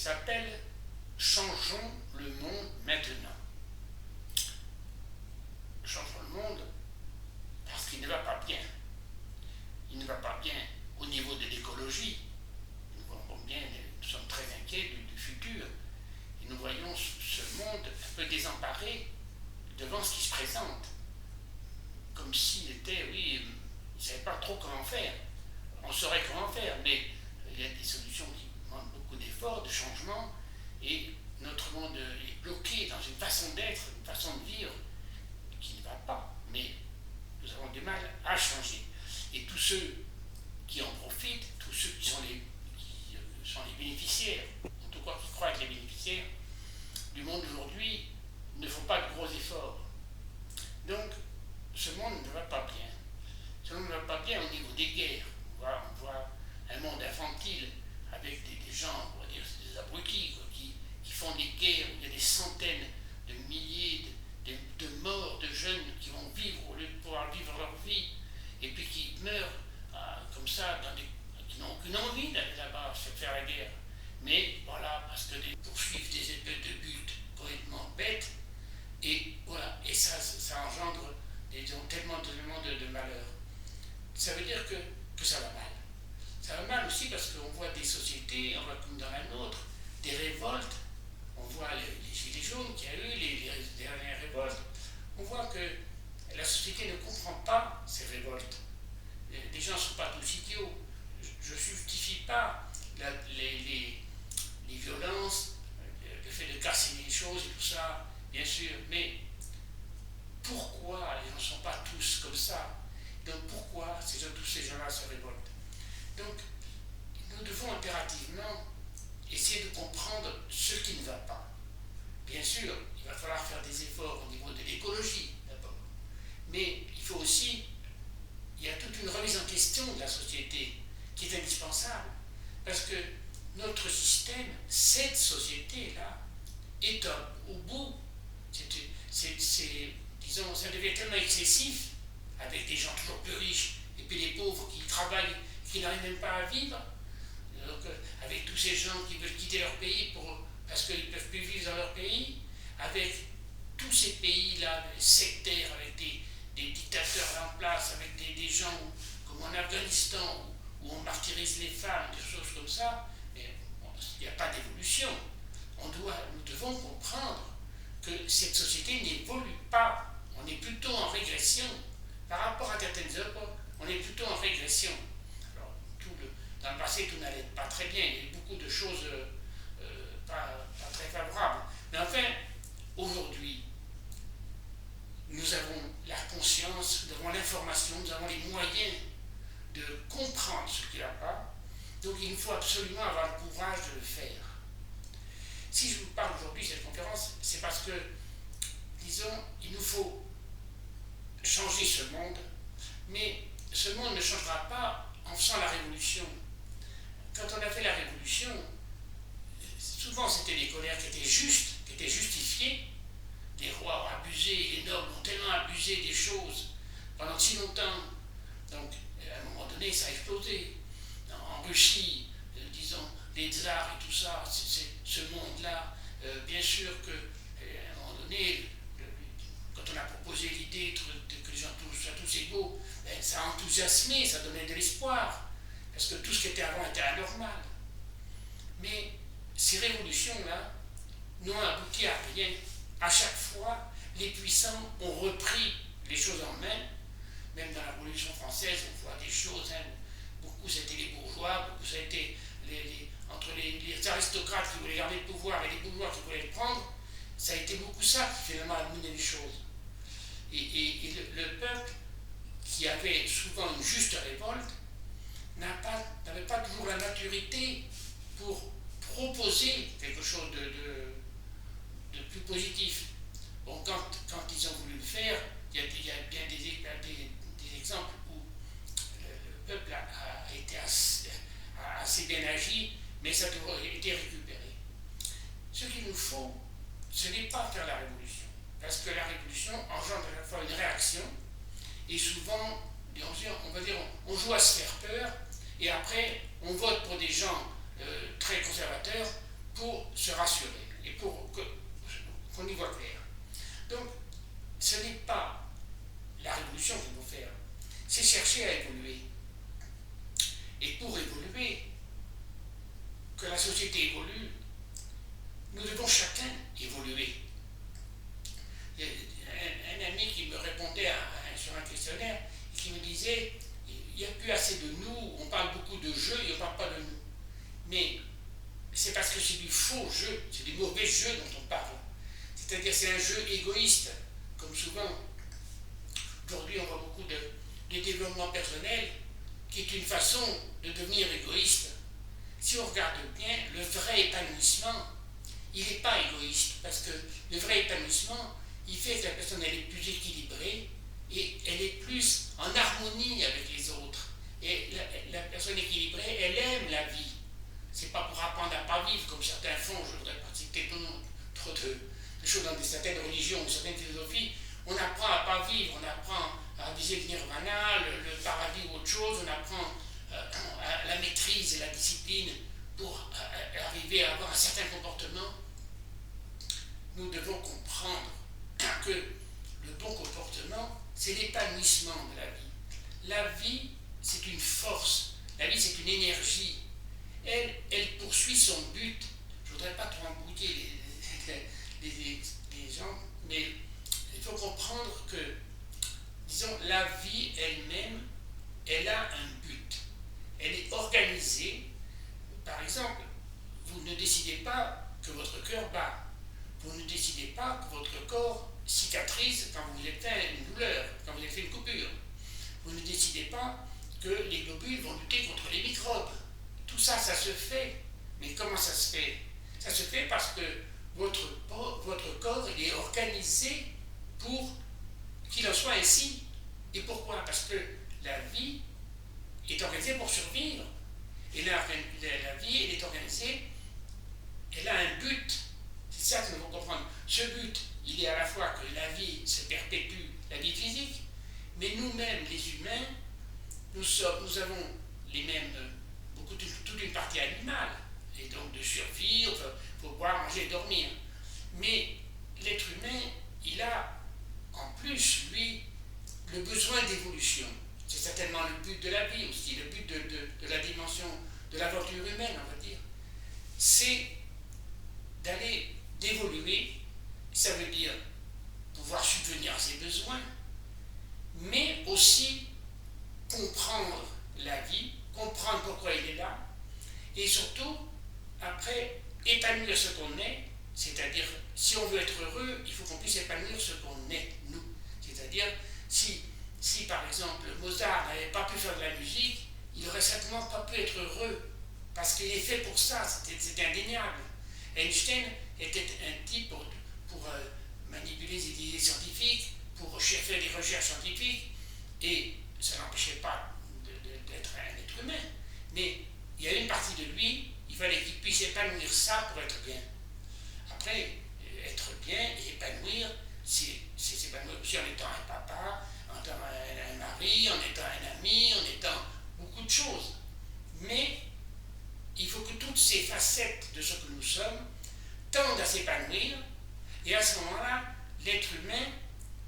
s'appelle Changeons le monde maintenant. Changeons le monde parce qu'il ne va pas bien. Il ne va pas bien au niveau de l'écologie. Nous voyons bien, nous sommes très inquiets du futur. Et nous voyons ce monde un peu désemparé devant ce qui se présente. Comme s'il était, oui, il ne savait pas trop comment faire. On saurait comment faire, mais il y a des solutions qui demandent beaucoup d'efforts, de changements, et notre monde est bloqué dans une façon d'être, une façon de vivre qui ne va pas. Mais nous avons du mal à changer. Et tous ceux qui en profitent, tous ceux qui sont les bénéficiaires, en tout cas qui croient être les bénéficiaires du monde aujourd'hui, ne font pas de gros efforts. Donc, ce monde ne va pas bien. Ce monde ne va pas bien au niveau des guerres. On voit un monde infantile avec des gens, on va dire, des abrutis, qui font des guerres où il y a des centaines de milliers de morts, de jeunes qui vont vivre au lieu de pouvoir vivre leur vie, et puis qui meurent comme ça, qui n'ont aucune envie d'aller là-bas faire la guerre. Mais voilà, parce que poursuivent des épées de but complètement bêtes, et voilà, et ça engendre tellement de malheur. Ça veut dire que ça va mal. Ça va mal aussi parce qu'on voit des sociétés, on voit comme dans la nôtre, des révoltes. On voit les gilets jaunes qu'il y a eu, les dernières révoltes. On voit que la société ne comprend pas ces révoltes. Les gens ne sont pas tous idiots. Je ne justifie pas les violences, le fait de casser les choses et tout ça, bien sûr, mais pourquoi les gens ne sont pas tous comme ça? Donc pourquoi tous ces gens-là se révoltent? Donc nous devons impérativement essayer de comprendre ce qui ne va pas. Bien sûr, il va falloir faire des efforts au niveau de l'écologie d'abord, mais il y a toute une remise en question de la société qui est indispensable, parce que notre système, cette société-là, est au bout. Disons, ça devient tellement excessif, avec des gens toujours plus riches, et puis les pauvres qui travaillent, qui n'arrivent même pas à vivre. Donc, avec tous ces gens qui veulent quitter leur pays parce qu'ils ne peuvent plus vivre dans leur pays, avec tous ces pays-là sectaires, avec des dictateurs en place, avec des gens comme en Afghanistan, où on martyrise les femmes, des choses comme ça, mais il n'y a pas d'évolution. Nous devons comprendre que cette société n'évolue pas. On est plutôt en régression. Par rapport à certaines œuvres, on est plutôt en régression. Alors, dans le passé, tout n'allait pas très bien. Il y a eu beaucoup de choses pas très favorables. Mais enfin, aujourd'hui, nous avons la conscience, nous avons l'information, nous avons les moyens de comprendre ce qui ne va pas. Donc il nous faut absolument avoir le courage de le faire. Si je vous parle aujourd'hui de cette conférence, c'est parce que, disons, il nous faut changer ce monde, mais ce monde ne changera pas en faisant la révolution. Quand on a fait la révolution, souvent c'était des colères qui étaient justes, qui étaient justifiées. Les rois ont abusé, les nobles ont tellement abusé des choses pendant si longtemps. Donc, à un moment donné, ça a explosé. En Russie, disons, les tsars et tout ça, ce monde-là, bien sûr que, à un moment donné, quand on a proposé l'idée que les gens soient tous égaux, ça a enthousiasmé, ça donnait de l'espoir, parce que tout ce qui était avant était anormal. Mais ces révolutions-là n'ont abouti à rien. À chaque fois, les puissants ont repris les choses en main. Même dans la Révolution française, on voit des choses, beaucoup c'était les bourgeois, beaucoup ça a été entre les aristocrates qui voulaient garder le pouvoir et les bourgeois qui voulaient le prendre, ça a été beaucoup ça qui finalement a mené les choses. Et le peuple, qui avait souvent une juste révolte, n'avait pas toujours la maturité pour proposer quelque chose de plus positif. Bon, quand ils ont voulu le faire, il y a bien des exemples où le peuple a été assez bien agi, mais ça a été récupéré. Ce qu'il nous faut, ce n'est pas faire la révolution, parce que la révolution engendre à la fois une réaction, et souvent, on va dire, on joue à se faire peur, et après, on vote pour des gens très conservateurs, pour se rassurer et pour qu'on y voit clair. Donc, ce n'est pas la révolution qu'il faut faire, c'est chercher à évoluer. Et pour évoluer, que la société évolue, nous devons chacun évoluer. Il y a un ami qui me répondait sur un questionnaire et qui me disait il n'y a plus assez de nous, on parle beaucoup de jeux et on ne parle pas de nous. Mais c'est parce que c'est du faux jeu, c'est des mauvais jeux dont on parle. C'est-à-dire c'est un jeu égoïste, comme souvent. Aujourd'hui on voit beaucoup de développement personnel qui est une façon de devenir égoïste. Si on regarde bien, le vrai épanouissement, il n'est pas égoïste, parce que le vrai épanouissement, il fait que la personne elle est plus équilibrée et elle est plus en harmonie avec les autres. Et la personne équilibrée, elle aime la vie. C'est pas pour apprendre à pas vivre, comme certains font. Je voudrais pas citer trop de choses dans certaines religions ou certaines philosophies. On apprend à pas vivre, on apprend à viser le nirvana, le paradis ou autre chose, on apprend à la maîtrise et la discipline pour arriver à avoir un certain comportement. Nous devons comprendre que le bon comportement, c'est l'épanouissement de la vie. La vie, c'est une force, la vie, c'est une énergie. Elle poursuit son but. Je ne voudrais pas trop embrouiller les gens, mais il faut comprendre que, disons, la vie elle-même, elle a un but. Elle est organisée. Par exemple, vous ne décidez pas que votre cœur bat. Vous ne décidez pas que votre corps cicatrise quand vous avez fait une douleur, quand vous avez fait une coupure. Vous ne décidez pas que les globules vont lutter contre les microbes. Tout ça, ça se fait. Mais comment ça se fait? Ça se fait parce que votre corps il est organisé pour qu'il en soit ainsi. Et pourquoi? Parce que la vie est organisée pour survivre. Et la vie, elle est organisée, elle a un but. C'est ça que nous devons comprendre. Ce but, il est à la fois que la vie se perpétue, la vie physique, mais nous-mêmes, les humains, nous avons les mêmes, toute une partie animale, et donc de survivre, il faut boire, manger, dormir. Mais l'être humain, il a en plus, lui, le besoin d'évolution. C'est certainement le but de la vie aussi, le but de la dimension de l'aventure humaine, on va dire. C'est d'évoluer, ça veut dire pouvoir subvenir à ses besoins, mais aussi comprendre la vie, comprendre pourquoi il est là, et surtout, après, épanouir ce qu'on est, c'est-à-dire, si on veut être heureux, il faut qu'on puisse épanouir ce qu'on est, nous. C'est-à-dire, si par exemple Mozart n'avait pas pu faire de la musique, il n'aurait certainement pas pu être heureux, parce qu'il est fait pour ça, c'était indéniable. Einstein était un type pour manipuler les idées scientifiques, pour faire des recherches scientifiques, et ça n'empêchait pas d'être un être humain. Mais il y a une partie de lui, il fallait qu'il puisse épanouir ça pour être bien. Après, être bien et épanouir, c'est s'épanouir aussi en étant un papa, en étant un mari, en étant un ami, en étant beaucoup de choses. Mais il faut que toutes ces facettes de ce que nous sommes tendent à s'épanouir, et à ce moment-là, l'être humain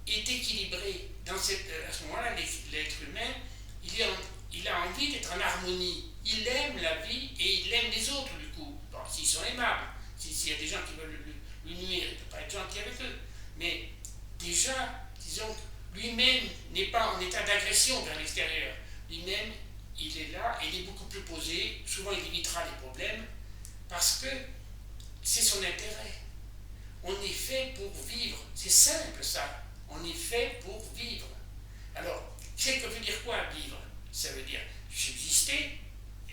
est équilibré. À ce moment-là, l'être humain, il a envie d'être en harmonie. Il aime la vie et il aime les autres, du coup. Bon, s'ils sont aimables, s'il y a des gens qui veulent lui nuire, il ne peut pas être gentil avec eux. Mais déjà, disons que lui-même n'est pas en état d'agression vers l'extérieur. Lui-même, il est là, et il est beaucoup plus posé. Souvent, il évitera les problèmes parce que c'est son intérêt. On est fait pour vivre. C'est simple, ça. On est fait pour vivre. Alors, que veut dire quoi, vivre? Ça veut dire subsister,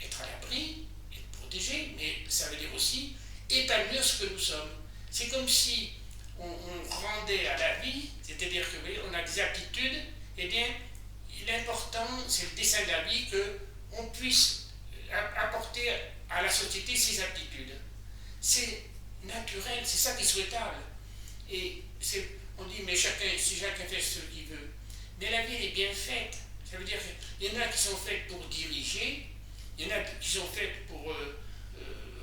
être à l'abri, être protégé, mais ça veut dire aussi épanouir ce que nous sommes. C'est comme si on rendait à la vie, c'est-à-dire qu'on a des aptitudes, eh bien, l'important, c'est le dessein de la vie, qu'on puisse apporter à la société ces aptitudes. C'est naturel, c'est ça qui est souhaitable. Et on dit, mais si chacun fait ce qu'il veut. Mais la vie, elle est bien faite. Ça veut dire qu'il y en a qui sont faites pour diriger, il y en a qui sont faites pour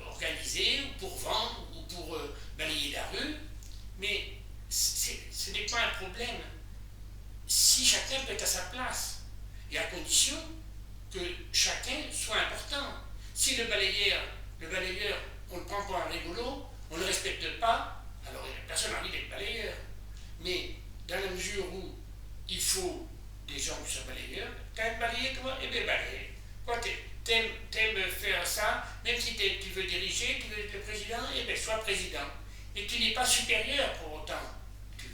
organiser, ou pour vendre, Si le balayeur, on ne le prend pour un rigolo, on ne le respecte pas, alors personne n'a envie d'être balayeur. Mais dans la mesure où il faut des gens qui soient balayeurs, t'aimes balayer toi? Eh bien balayer. Quoi, t'aimes faire ça, même si tu veux diriger, tu veux être le président, eh bien sois président. Et tu n'es pas supérieur pour autant.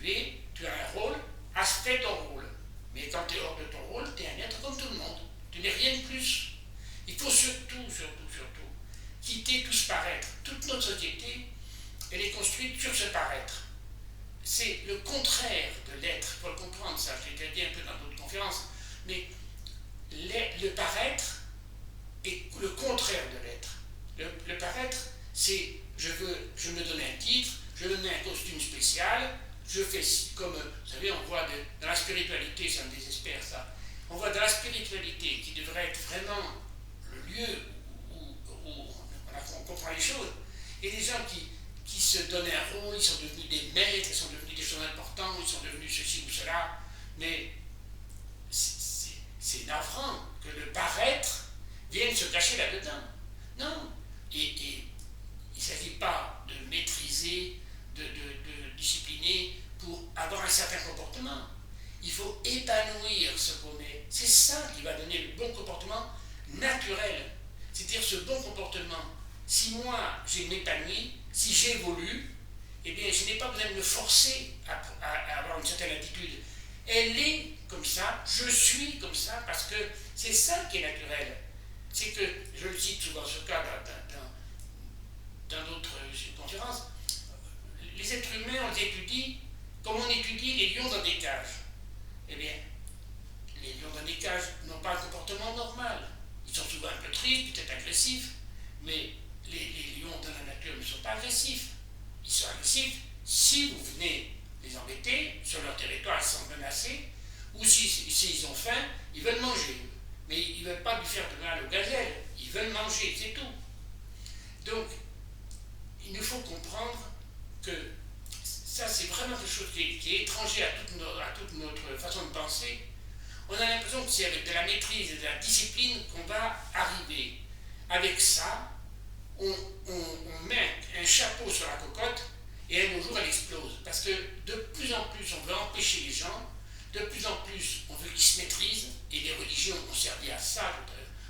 Tu as un rôle, fais ton rôle. Mais quand tu es hors de ton rôle, tu es un être comme tout le monde. Tu n'es rien de plus. Il faut surtout quitter tout ce paraître. Toute notre société, elle est construite sur ce paraître. C'est le contraire de l'être. Il faut le comprendre, ça, je l'ai déjà dit un peu dans d'autres conférences. Mais le paraître est le contraire de l'être. Le paraître, c'est je me donne un titre, je me mets un costume spécial, je fais comme, vous savez, on voit dans la spiritualité, ça me désespère ça, on voit dans la spiritualité qui devrait être vraiment le lieu où on comprend les choses, et les gens qui se donnent un rôle, ils sont devenus des maîtres, ils sont devenus des choses importantes, ils sont devenus ceci ou cela, mais c'est navrant que le paraître vienne se cacher là-dedans. Non, et il ne s'agit pas de maîtriser, de discipliner pour avoir un certain comportement. Il faut épanouir ce qu'on est. C'est ça qui va donner le bon comportement naturel. C'est-à-dire ce bon comportement. Si moi, je m'épanouis, si j'évolue, eh bien, je n'ai pas besoin de me forcer à avoir une certaine attitude. Elle est comme ça, je suis comme ça, parce que c'est ça qui est naturel. C'est que, je le cite souvent ce cas dans d'autres conférences, les êtres humains, on les étudie comme on étudie les lions dans des cages. Eh bien, les lions dans des cages n'ont pas un comportement normal. Ils sont souvent un peu tristes, peut-être agressifs, mais les lions dans la nature ne sont pas agressifs. Ils sont agressifs si vous venez les embêter, sur leur territoire ils sont menacés, ou s'ils ont faim, ils veulent manger. Mais ils ne veulent pas lui faire de mal aux gazelles, ils veulent manger, c'est tout. Donc, il nous faut comprendre que ça, c'est vraiment quelque chose qui est étranger à toute notre façon de penser. On a l'impression que c'est avec de la maîtrise et de la discipline qu'on va arriver. Avec ça, on met un chapeau sur la cocotte et un beau jour, elle explose. Parce que de plus en plus, on veut empêcher les gens, de plus en plus, on veut qu'ils se maîtrisent, et les religions ont servi à ça.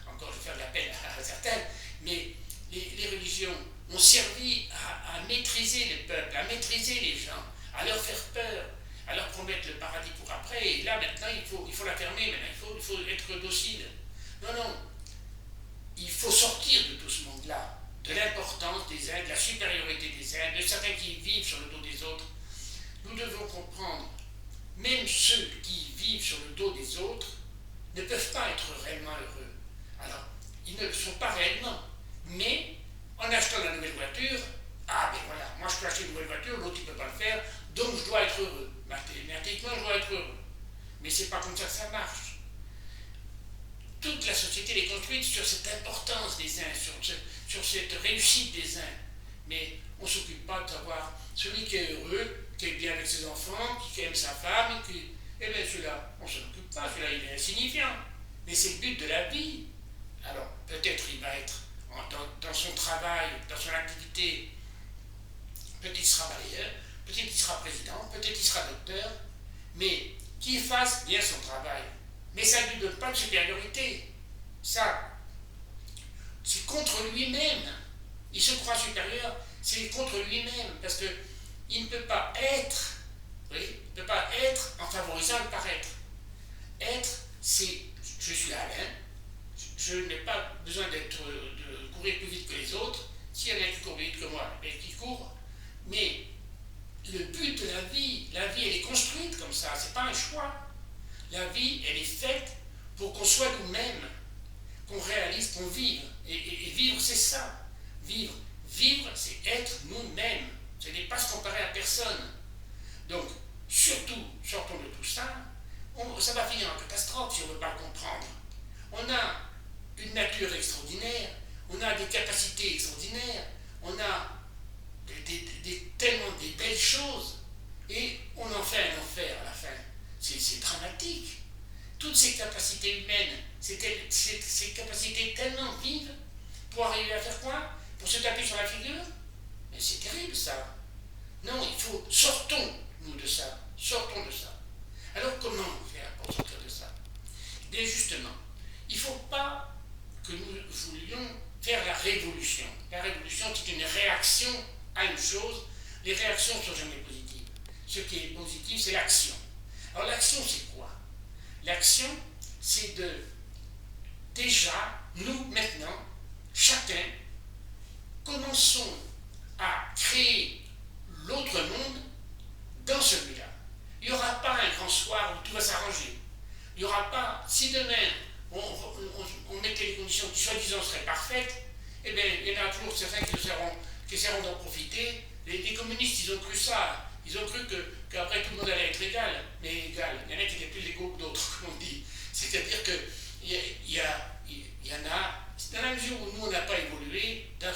Encore, je vais faire de la peine à certaines, mais les religions ont servi à maîtriser les peuples, à maîtriser les gens, à leur faire peur, à leur promettre le paradis pour après. Et là, maintenant, il faut la fermer, maintenant, il faut être docile. Non, il faut sortir de tout ce monde-là, de l'importance des uns, de la supériorité des uns, de certains qui vivent sur le dos des autres. Nous devons comprendre, même ceux qui vivent sur le dos des autres ne peuvent pas être réellement heureux. Alors, ils ne le sont pas réellement, mais en achetant la nouvelle voiture, ah ben voilà, moi je peux acheter une nouvelle voiture, l'autre il ne peut pas le faire, donc je dois être heureux. Mathématiquement, je dois être heureux. Mais c'est pas comme ça que ça marche. Toute la société est construite sur cette importance des uns, sur cette réussite des uns. Mais on ne s'occupe pas de savoir celui qui est heureux, qui est bien avec ses enfants, qui aime sa femme, eh bien celui-là, on ne s'en occupe pas, celui-là il est insignifiant. Mais c'est le but de la vie. Alors peut-être il va être dans son travail, dans son activité, peut-être il sera balayeur, peut-être il sera président, peut-être il sera docteur, mais qu'il fasse bien son travail. Mais ça ne lui donne pas de supériorité. Ça, c'est contre lui-même. Il se croit supérieur, c'est contre lui-même, parce qu'il ne peut pas être, il ne peut pas être en favorisant le paraître. Être, c'est je suis Alain, je n'ai pas besoin de courir plus vite que les autres. S'il y en a qui court plus vite que moi, et qui court. Mais le but de la vie elle est construite comme ça, c'est pas un choix. La vie, elle est faite pour qu'on soit nous-mêmes, qu'on réalise, qu'on vive. Et vivre, c'est ça. Vivre, c'est être nous-mêmes. Ce n'est pas se comparer à personne. Donc, surtout, sortons de tout ça. Ça va finir en catastrophe si on ne veut pas le comprendre. On a une nature extraordinaire, on a des capacités extraordinaires, on a tellement des belles choses, et on en fait un enfer à la fin. C'est dramatique. Toutes ces capacités humaines, ces capacités tellement vives Pour arriver à faire quoi? Pour se taper sur la figure? Mais c'est terrible ça. Non, il faut, sortons-nous de ça. Sortons de ça. Alors comment faire pour sortir de ça? Bien justement, il ne faut pas que nous voulions faire la révolution. La révolution, c'est une réaction à une chose. Les réactions ne sont jamais positives. Ce qui est positif, c'est l'action. Alors l'action, c'est quoi? L'action, c'est de, déjà, nous, maintenant, chacun, commençons à créer l'autre monde dans celui-là. Il n'y aura pas un grand soir où tout va s'arranger. Il n'y aura pas, si demain on mettait les conditions qui soi-disant seraient parfaites, eh bien il y en a toujours certains qui essaieront d'en profiter. Les communistes, ils ont cru ça. Ils ont cru qu'après tout le monde allait être égal. Mais égal, il y en a qui étaient plus égaux que d'autres, comme on dit. C'est-à-dire qu'il y en a, dans la mesure où nous on n'a pas évolué, dans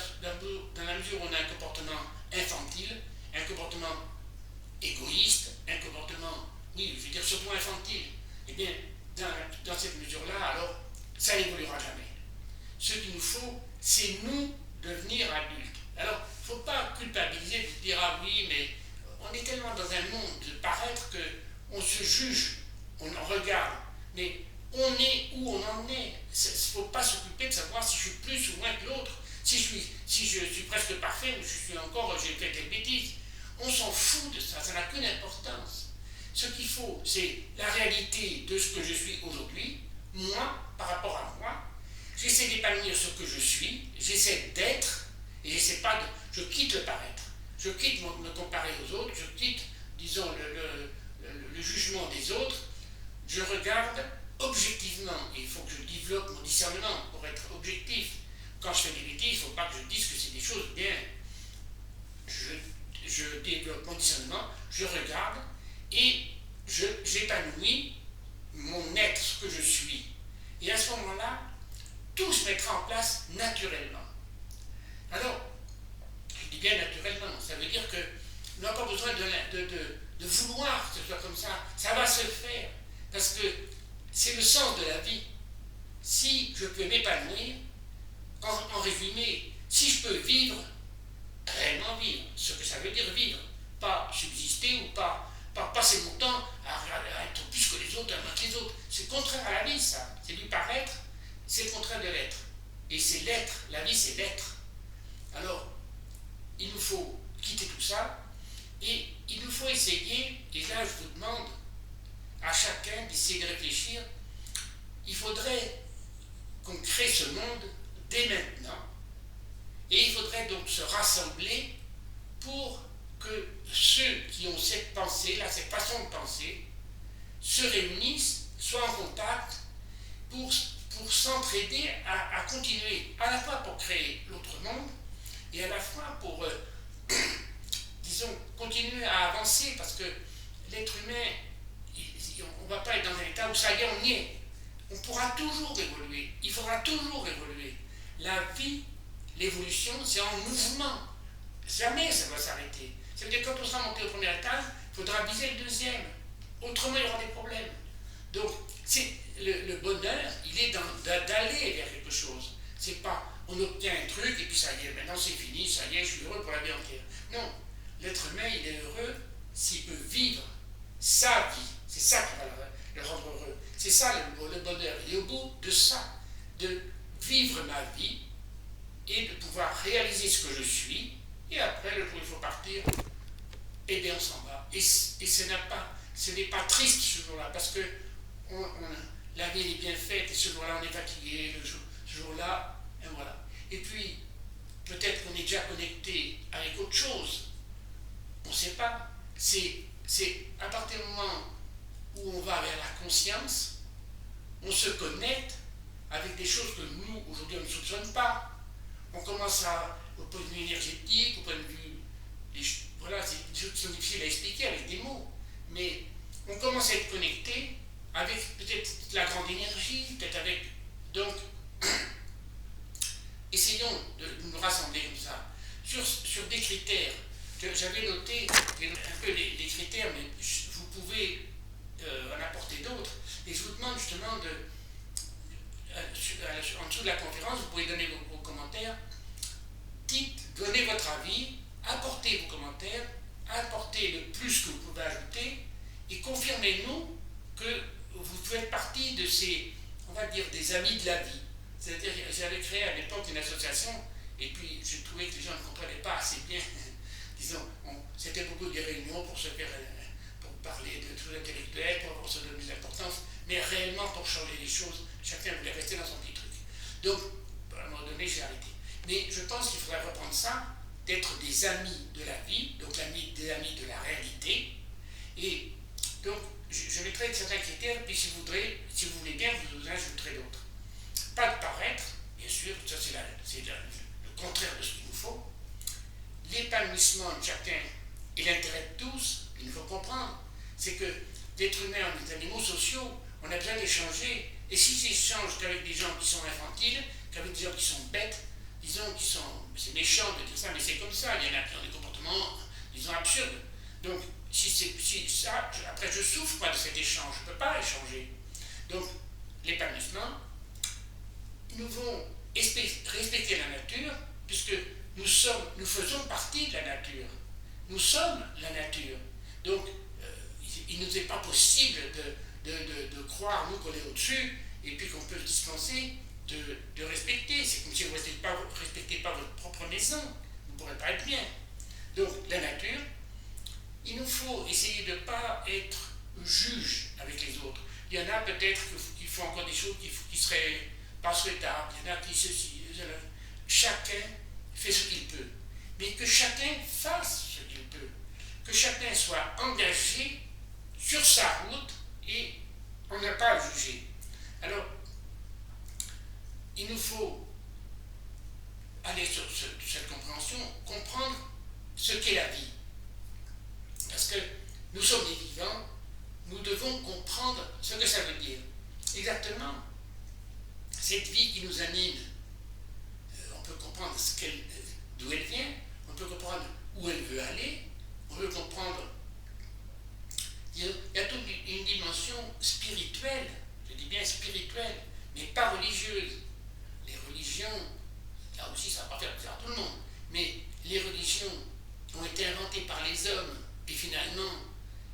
la mesure où on a un comportement infantile, un comportement égoïste, un comportement, oui, je veux dire surtout infantile, eh bien, dans cette mesure-là, alors, ça n'évoluera jamais. Ce qu'il nous faut, c'est nous devenir adultes. Alors, il ne faut pas culpabiliser de dire, ah oui, mais on est tellement dans un monde de paraître qu'on se juge, on en regarde, mais on est où on en est. Il ne faut pas s'occuper de savoir si je suis plus ou moins que l'autre, si je suis presque parfait ou je suis encore, j'ai fait telle bêtise. On s'en fout de ça, ça n'a qu'une importance. Ce qu'il faut, c'est la réalité de ce que je suis aujourd'hui, moi, par rapport à moi. J'essaie d'épanouir ce que je suis, j'essaie d'être, et j'essaie pas de. Je quitte le paraître, je quitte me comparer aux autres, je quitte, disons, le jugement des autres, je regarde objectivement, et il faut que je développe mon discernement pour être objectif. Quand je fais des bêtises, il ne faut pas que je dise que c'est des choses bien. Je développe mon discernement, je regarde, et j'épanouis mon être, ce que je suis. Et à ce moment-là, tout se mettra en place naturellement. Alors, je dis bien naturellement, ça veut dire que on n'a pas besoin de vouloir que ce soit comme ça va se faire, parce que c'est le sens de la vie. Si je peux m'épanouir, en résumé, si je peux vivre, réellement vivre, ce que ça veut dire vivre, pas subsister ou pas passer mon temps à être plus que les autres, à moins que les autres. C'est contraire à la vie, ça. C'est du paraître, c'est le contraire de l'être. Et c'est l'être, la vie c'est l'être. Alors, il nous faut quitter tout ça, et il nous faut essayer, et là je vous demande à chacun d'essayer de réfléchir, il faudrait qu'on crée ce monde dès maintenant, et il faudrait donc se rassembler pour que ceux qui ont cette pensée-là, cette façon de penser, se réunissent, soient en contact pour s'entraider à continuer, à la fois pour créer l'autre monde, et à la fois pour, disons, continuer à avancer, parce que l'être humain, on ne va pas être dans un état où ça y est, on y est. On pourra toujours évoluer, il faudra toujours évoluer. La vie, l'évolution, c'est en mouvement. Jamais ça va s'arrêter. Ça veut dire que quand on sera monté au premier étage, il faudra viser le deuxième. Autrement, il y aura des problèmes. Donc, le bonheur, il est d'aller vers quelque chose. C'est pas, on obtient un truc et puis ça y est, maintenant c'est fini, ça y est, je suis heureux pour la vie entière. Non, l'être humain, il est heureux s'il peut vivre sa vie. C'est ça qui va le rendre heureux. C'est ça le bonheur. Et au bout de ça, de vivre ma vie et de pouvoir réaliser ce que je suis, et après, le jour où il faut partir, eh bien on s'en va. Et ce n'est pas triste ce jour-là, parce que la vie est bien faite, et ce jour-là on est fatigué, ce jour-là, et voilà. Et puis, peut-être qu'on est déjà connecté avec autre chose, on ne sait pas. C'est à partir du moment où on va vers la conscience, on se connecte avec des choses que nous, aujourd'hui, on ne soupçonne pas. On commence au point de vue énergétique, au point de vue... Voilà, c'est des choses qui sont difficiles à expliquer avec des mots. Mais on commence à être connecté avec peut-être la grande énergie, peut-être avec... Donc, essayons de nous rassembler comme ça. Sur des critères, j'avais noté un peu les critères, mais vous pouvez en apporter d'autres. Et je vous demande justement en dessous de la conférence, vous pouvez donner vos commentaires. Donnez votre avis, apportez vos commentaires, apportez le plus que vous pouvez ajouter et confirmez-nous que vous faites partie de ces, on va dire, des amis de la vie. C'est-à-dire que j'avais créé à l'époque une association et puis je trouvais que les gens ne comprenaient pas assez bien. Disons, c'était beaucoup de réunions pour se faire, pour parler de choses intellectuelles, pour se donner de l'importance, mais réellement pour changer les choses, chacun voulait rester dans son petit truc. Donc, à un moment donné, j'ai arrêté. Mais je pense qu'il faudrait reprendre ça, d'être des amis de la vie, donc des amis de la réalité. Et donc, je mettrai certains critères, puis si vous voulez bien, vous en ajouterez d'autres. Pas de paraître, bien sûr, ça c'est le contraire de ce qu'il nous faut. L'épanouissement de chacun et l'intérêt de tous, il faut comprendre, c'est que l'être humain, on est des animaux sociaux, on a besoin d'échanger, et si j'échange qu'avec des gens qui sont infantiles, qu'avec des gens qui sont bêtes, disons c'est méchant de dire ça, mais c'est comme ça, il y en a qui ont des comportements, disons, absurdes. Donc, après je souffre pas de cet échange, je ne peux pas échanger. Donc, l'épanouissement, nous devons respecter la nature, puisque nous faisons partie de la nature. Nous sommes la nature. Donc, il ne nous est pas possible de croire, nous, qu'on est au-dessus, et puis qu'on peut se dispenser de respecter. C'est comme si vous ne respectez pas votre propre maison. Vous ne pourrez pas être bien. Donc, la nature, il nous faut essayer de ne pas être juge avec les autres. Il y en a peut-être qui font encore des choses qui seraient pas souhaitables. Il y en a qui ceci. Chacun fait ce qu'il peut. Mais que chacun fasse ce qu'il peut. Que chacun soit engagé sur sa route et on n'a pas à juger. Alors, il nous faut aller sur cette compréhension, comprendre ce qu'est la vie. Parce que nous sommes des vivants, nous devons comprendre ce que ça veut dire. Exactement. Cette vie qui nous anime, on peut comprendre d'où elle vient, on peut comprendre où elle veut aller, on peut comprendre. Il y a toute une dimension spirituelle, je dis bien spirituelle, mais pas religieuse. Les religions, là aussi ça va pas faire plaisir à tout le monde, mais les religions ont été inventées par les hommes et finalement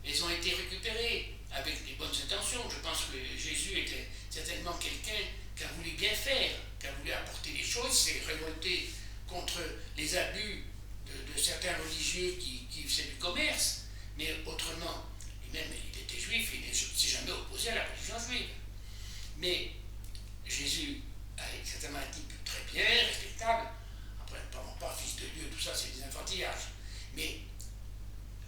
elles ont été récupérées avec des bonnes intentions. Je pense que Jésus était certainement quelqu'un qui a voulu bien faire, qui a voulu apporter des choses, s'est révolté contre les abus de certains religieux qui faisaient du commerce, mais autrement, lui-même il était juif, il ne s'est jamais opposé à la religion juive. Mais Jésus est certainement un type très bien, respectable, après pas fils de Dieu, tout ça c'est des infantillages, mais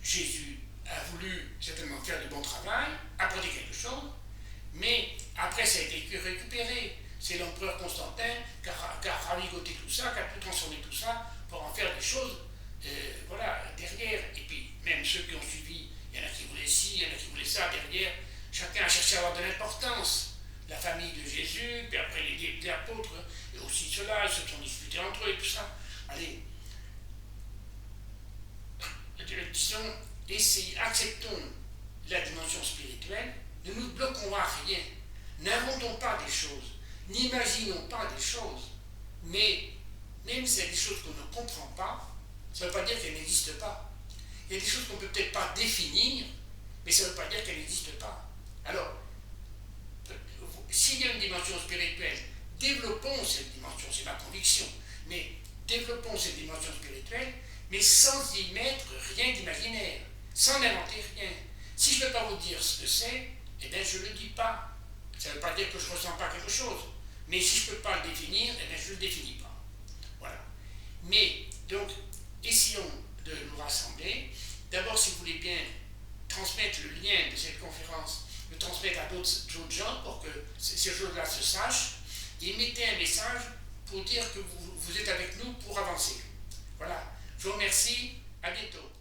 Jésus a voulu certainement faire du bon travail, apporter quelque chose, mais après ça a été récupéré. C'est l'empereur Constantin qui a ravigoté tout ça, qui a tout transformé tout ça pour en faire des choses derrière. Et puis même ceux qui ont suivi, il y en a qui voulaient ci, il y en a qui voulaient ça derrière. Chacun a cherché à avoir de l'importance. La famille de Jésus, puis après les apôtres, et aussi ceux-là, ils se sont disputés entre eux et tout ça. Allez, disons, acceptons la dimension spirituelle, ne nous bloquons à rien, n'inventons pas des choses, n'imaginons pas des choses, mais même si c'est des choses qu'on ne comprend pas, ça ne veut pas dire qu'elles n'existent pas. Il y a des choses qu'on ne peut peut-être pas définir, mais ça ne veut pas dire qu'elles n'existent pas. Alors, s'il y a une dimension spirituelle, développons cette dimension, c'est ma conviction, mais développons cette dimension spirituelle, mais sans y mettre rien d'imaginaire, sans inventer rien. Si je ne peux pas vous dire ce que c'est, eh bien je ne le dis pas. Ça ne veut pas dire que je ne ressens pas quelque chose, mais si je ne peux pas le définir, eh bien je ne le définis pas. Voilà. Mais, donc, essayons de nous rassembler. D'abord, si vous voulez bien transmettre le lien de cette conférence, le transmettre à d'autres gens pour que ces choses-là se sachent, et mettez un message pour dire que vous êtes avec nous pour avancer. Voilà. Je vous remercie. À bientôt.